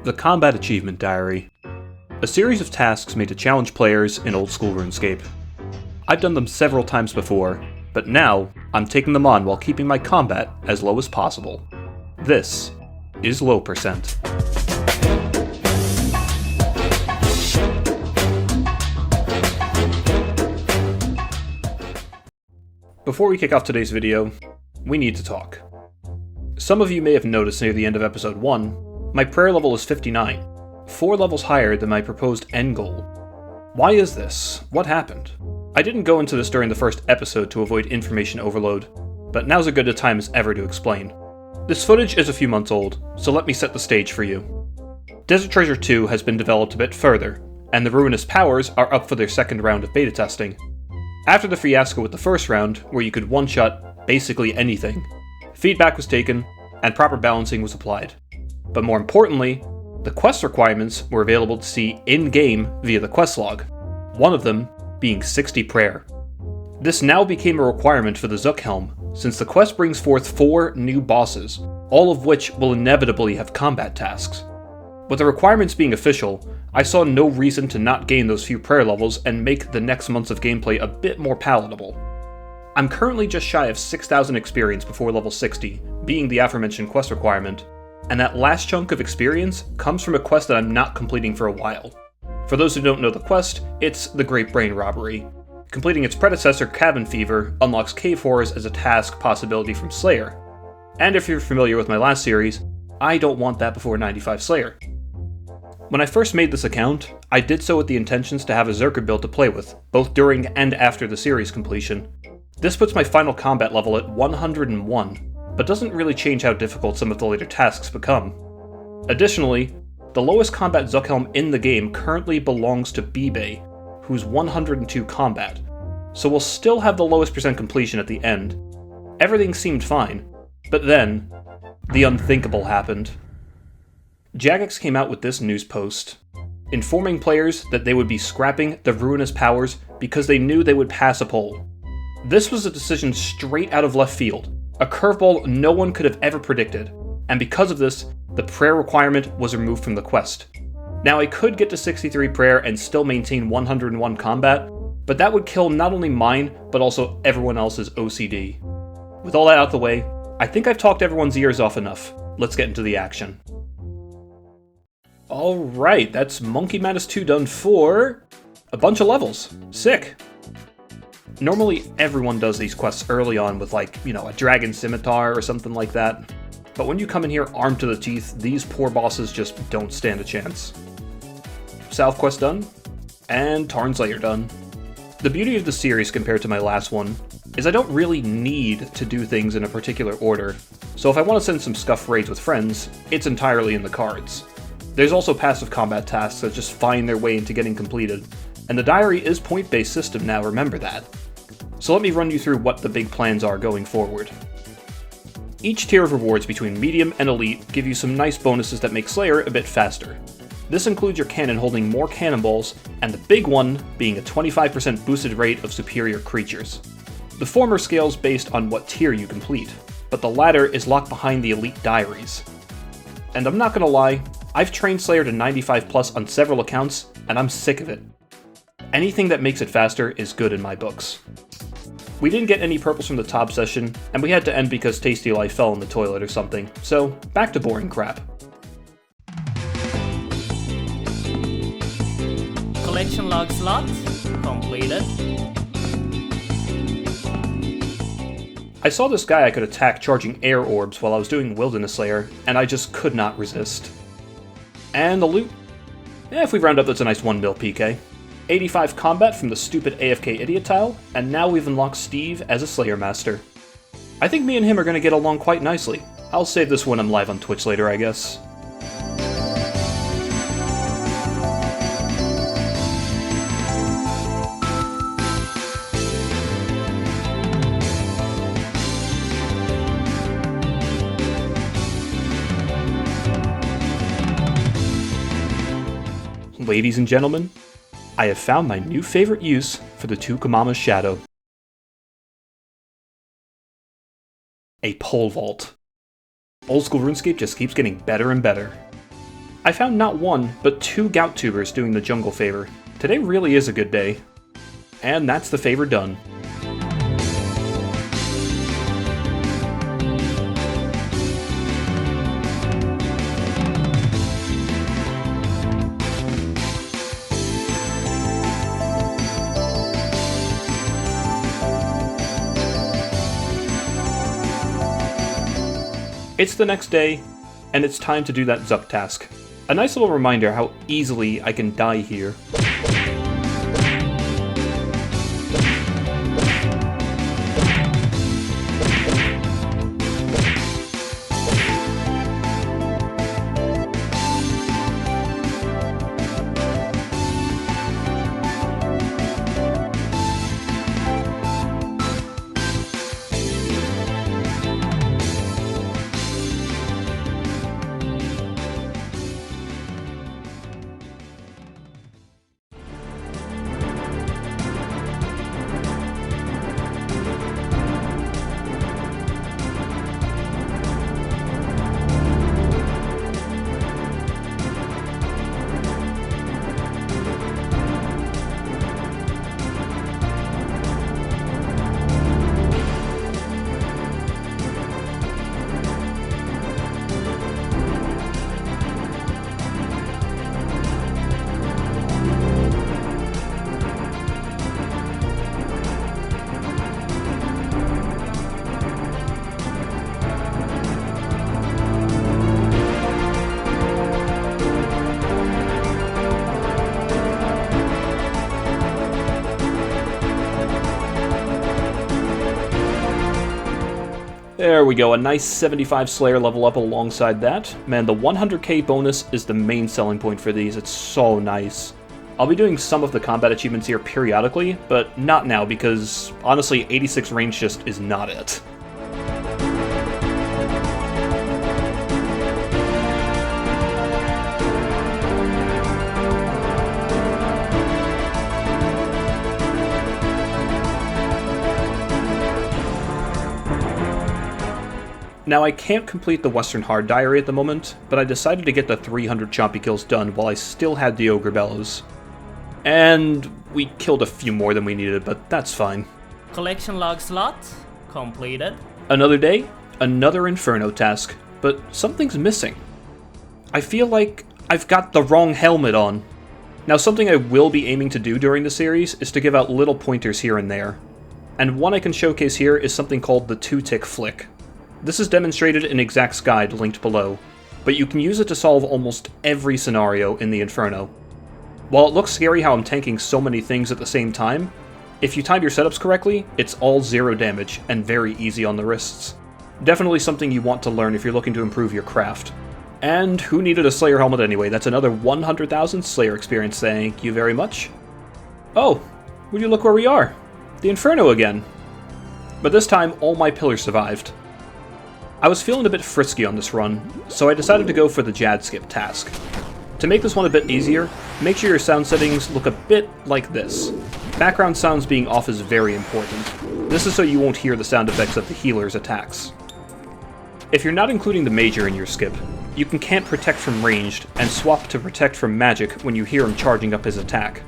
The Combat Achievement Diary. A series of tasks made to challenge players in old school RuneScape. I've done them several times before, but now I'm taking them on while keeping my combat as low as possible. This is low percent. Before we kick off today's video, we need to talk. Some of you may have noticed near the end of episode 1, my prayer level is 59, 4 levels higher than my proposed end goal. Why is this? What happened? I didn't go into this during the first episode to avoid information overload, but now's as good a time as ever to explain. This footage is a few months old, so let me set the stage for you. Desert Treasure 2 has been developed a bit further, and the Ruinous powers are up for their second round of beta testing. After the fiasco with the first round, where you could one-shot basically anything, feedback was taken, and proper balancing was applied. But more importantly, the quest requirements were available to see in-game via the quest log, one of them being 60 prayer. This now became a requirement for the TzTok Helm, since the quest brings forth 4 new bosses, all of which will inevitably have combat tasks. With the requirements being official, I saw no reason to not gain those few prayer levels and make the next months of gameplay a bit more palatable. I'm currently just shy of 6,000 experience before level 60, being the aforementioned quest requirement, and that last chunk of experience comes from a quest that I'm not completing for a while. For those who don't know the quest, it's the Great Brain Robbery. Completing its predecessor, Cabin Fever, unlocks cave horrors as a task possibility from Slayer. And if you're familiar with my last series, I don't want that before 95 Slayer. When I first made this account, I did so with the intentions to have a Zerker build to play with, both during and after the series completion. This puts my final combat level at 101, but doesn't really change how difficult some of the later tasks become. Additionally, the lowest combat TzTok Helm in the game currently belongs to Bibe, who's 102 combat, so we'll still have the lowest percent completion at the end. Everything seemed fine, but then, the unthinkable happened. Jagex came out with this news post, informing players that they would be scrapping the Ruinous powers because they knew they would pass a poll. This was a decision straight out of left field, a curveball no one could have ever predicted, and because of this, the prayer requirement was removed from the quest. Now I could get to 63 prayer and still maintain 101 combat, but that would kill not only mine, but also everyone else's OCD. With all that out the way, I think I've talked everyone's ears off enough. Let's get into the action. Alright, that's Monkey Madness 2 done for a bunch of levels. Sick! Normally, everyone does these quests early on with a dragon scimitar or something like that. But when you come in here armed to the teeth, these poor bosses just don't stand a chance. South quest done, and Tarn Slayer done. The beauty of the series compared to my last one is I don't really need to do things in a particular order, so if I want to send some scuff raids with friends, it's entirely in the cards. There's also passive combat tasks that just find their way into getting completed, and the diary is point-based system now, remember that. So let me run you through what the big plans are going forward. Each tier of rewards between medium and elite give you some nice bonuses that make Slayer a bit faster. This includes your cannon holding more cannonballs, and the big one being a 25% boosted rate of superior creatures. The former scales based on what tier you complete, but the latter is locked behind the elite diaries. And I'm not gonna lie, I've trained Slayer to 95 plus on several accounts, and I'm sick of it. Anything that makes it faster is good in my books. We didn't get any purples from the top session, and we had to end because Tasty Life fell in the toilet or something, so back to boring crap. Collection log slot completed. I saw this guy I could attack charging air orbs while I was doing Wilderness Slayer, and I just could not resist. And the loot? If we round up, that's a nice 1 mil PK. 85 combat from the stupid AFK idiot tile, and now we've unlocked Steve as a Slayer Master. I think me and him are going to get along quite nicely. I'll save this when I'm live on Twitch later, I guess. Ladies and gentlemen, I have found my new favorite use for the Tukamama's shadow. A pole vault. Old school RuneScape just keeps getting better and better. I found not one, but 2 gout tubers doing the jungle favor. Today really is a good day. And that's the favor done. It's the next day, and it's time to do that Zuk task. A nice little reminder how easily I can die here. There we go, a nice 75 Slayer level up alongside that. Man, the 100k bonus is the main selling point for these, it's so nice. I'll be doing some of the combat achievements here periodically, but not now because, honestly, 86 range just is not it. Now, I can't complete the Western Hard Diary at the moment, but I decided to get the 300 chompy kills done while I still had the Ogre Bellows. And we killed a few more than we needed, but that's fine. Collection log slot completed. Another day, another Inferno task, but something's missing. I feel like I've got the wrong helmet on. Now, something I will be aiming to do during the series is to give out little pointers here and there. And one I can showcase here is something called the 2-tick flick. This is demonstrated in Exact's guide linked below, but you can use it to solve almost every scenario in the Inferno. While it looks scary how I'm tanking so many things at the same time, if you time your setups correctly, it's all 0 damage and very easy on the wrists. Definitely something you want to learn if you're looking to improve your craft. And who needed a Slayer helmet anyway? That's another 100,000 Slayer experience, thank you very much. Oh, would you look where we are? The Inferno again. But this time, all my pillars survived. I was feeling a bit frisky on this run, so I decided to go for the Jad skip task. To make this one a bit easier, make sure your sound settings look a bit like this. Background sounds being off is very important. This is so you won't hear the sound effects of the healer's attacks. If you're not including the Major in your skip, you can can't protect from ranged and swap to protect from magic when you hear him charging up his attack.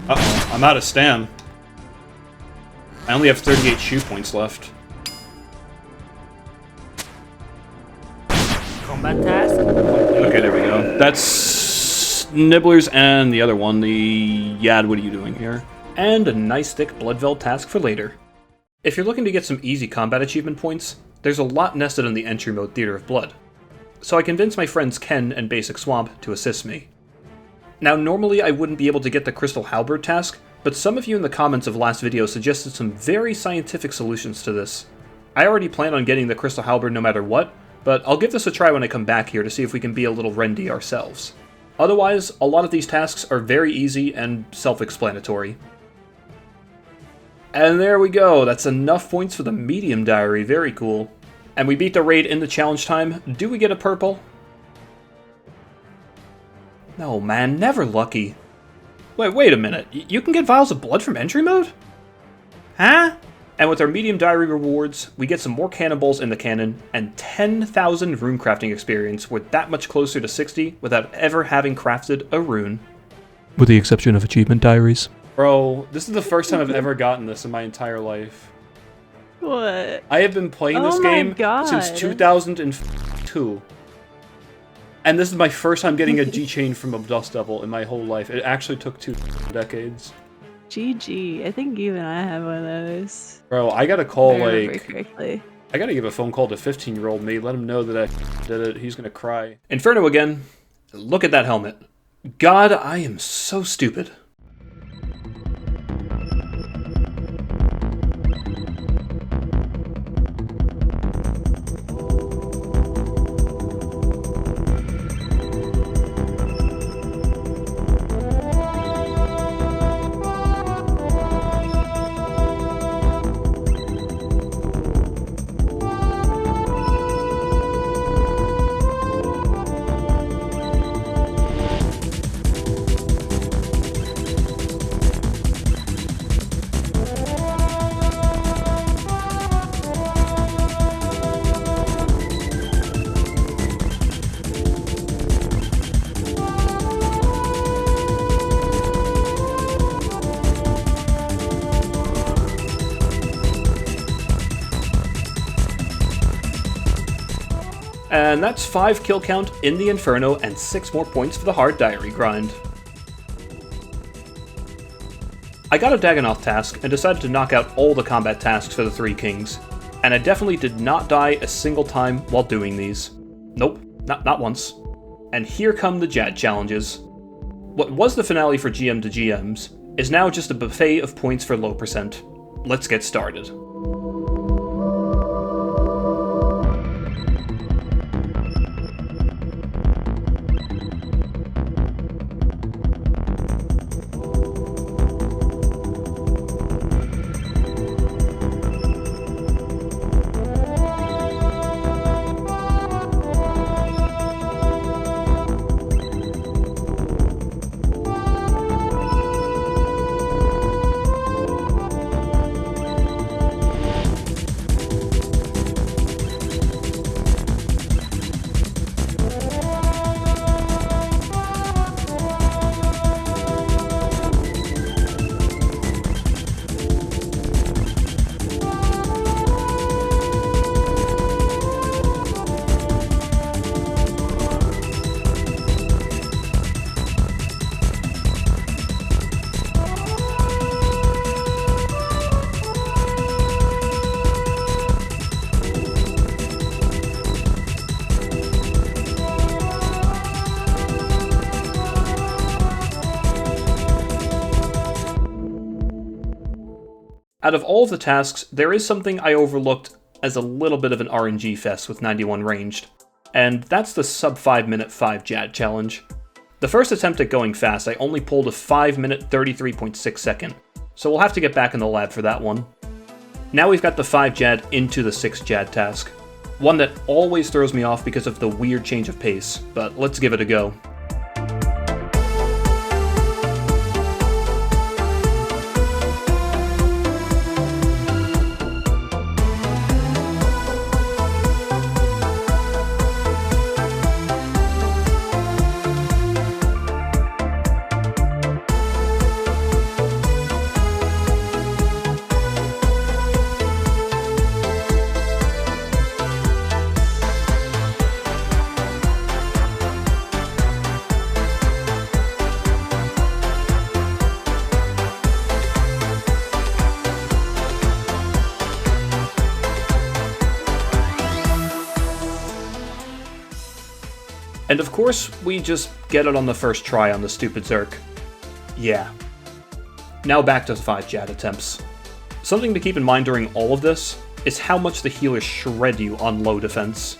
Uh-oh, I'm out of stam. I only have 38 shoe points left. Combat task. Okay, there we go. That's Nibblers and the other one, the Yad, what are you doing here? And a nice thick Bloodveld task for later. If you're looking to get some easy combat achievement points, there's a lot nested in the entry mode Theater of Blood. So I convinced my friends Ken and Basic Swamp to assist me. Now normally I wouldn't be able to get the Crystal Halberd task, but some of you in the comments of last video suggested some very scientific solutions to this. I already plan on getting the Crystal Halberd no matter what, but I'll give this a try when I come back here to see if we can be a little Rendy ourselves. Otherwise, a lot of these tasks are very easy and self-explanatory. And there we go, that's enough points for the Medium Diary, very cool. And we beat the raid in the challenge time. Do we get a purple? No man, never lucky. Wait a minute, you can get vials of blood from entry mode? Huh? And with our medium diary rewards, we get some more cannonballs in the cannon, and 10,000 rune crafting experience. We're that much closer to 60 without ever having crafted a rune. With the exception of achievement diaries. Bro, this is the first time I've ever gotten this in my entire life. What? I have been playing this game since 2002. And this is my first time getting a G-Chain from a Dust Devil in my whole life. It actually took 2 decades. GG. I think even I have one of those. Bro, I gotta call, correctly. I gotta give a phone call to 15-year-old me, let him know that I did it. He's gonna cry. Inferno again. Look at that helmet. God, I am so stupid. And that's 5 kill count in the Inferno and 6 more points for the hard diary grind. I got a Dagonoth task and decided to knock out all the combat tasks for the 3 kings, and I definitely did not die a single time while doing these. Nope, not once. And here come the Jad challenges. What was the finale for GM to GMs is now just a buffet of points for low percent. Let's get started. Out of all of the tasks, there is something I overlooked as a little bit of an RNG fest with 91 ranged, and that's the sub 5 minute 5 Jad challenge. The first attempt at going fast, I only pulled a 5 minute 33.6 second, so we'll have to get back in the lab for that one. Now we've got the 5 Jad into the 6 Jad task, one that always throws me off because of the weird change of pace, but let's give it a go. And of course, we just get it on the first try on the stupid Zerk. Yeah. Now back to the 5 Jad attempts. Something to keep in mind during all of this is how much the healers shred you on low defense.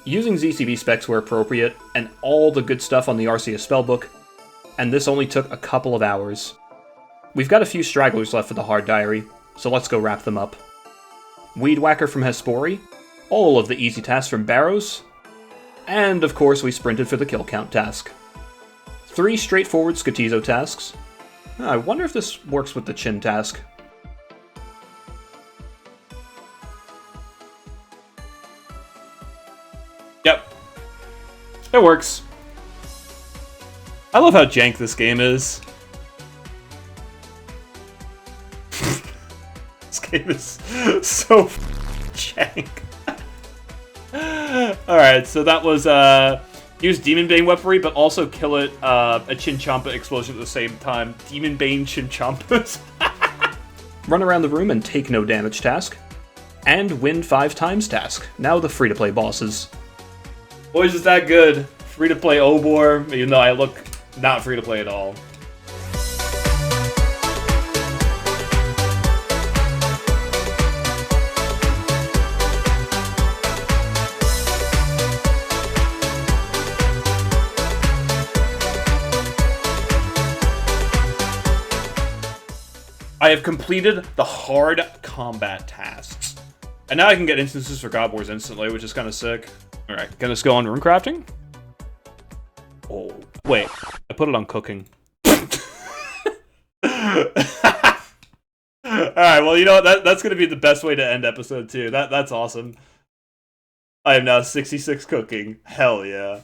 using ZCB specs where appropriate, and all the good stuff on the RCS spellbook, and this only took a couple of hours. We've got a few stragglers left for the hard diary, so let's go wrap them up. Weed Whacker from Hespori, all of the easy tasks from Barrows, and of course we sprinted for the kill count task. 3 straightforward Skotizo tasks. I wonder if this works with the Chin task. Yep. It works. I love how jank this game is. This game is so jank. Alright, so that was, use Demon Bane weaponry, but also kill it, a Chinchampa explosion at the same time. Demon Bane Chinchampas. Run around the room and take no damage task. And win 5 times task. Now the free-to-play bosses. Boys, is that good? Free-to-play Obor, even though I look not free-to-play at all. I have completed the hard combat tasks. And now I can get instances for God Wars instantly, which is kind of sick. Alright, gonna just go on runecrafting? Oh, wait. I put it on cooking. Alright, well, you know what? That's gonna be the best way to end episode 2. That's awesome. I am now 66 cooking. Hell yeah.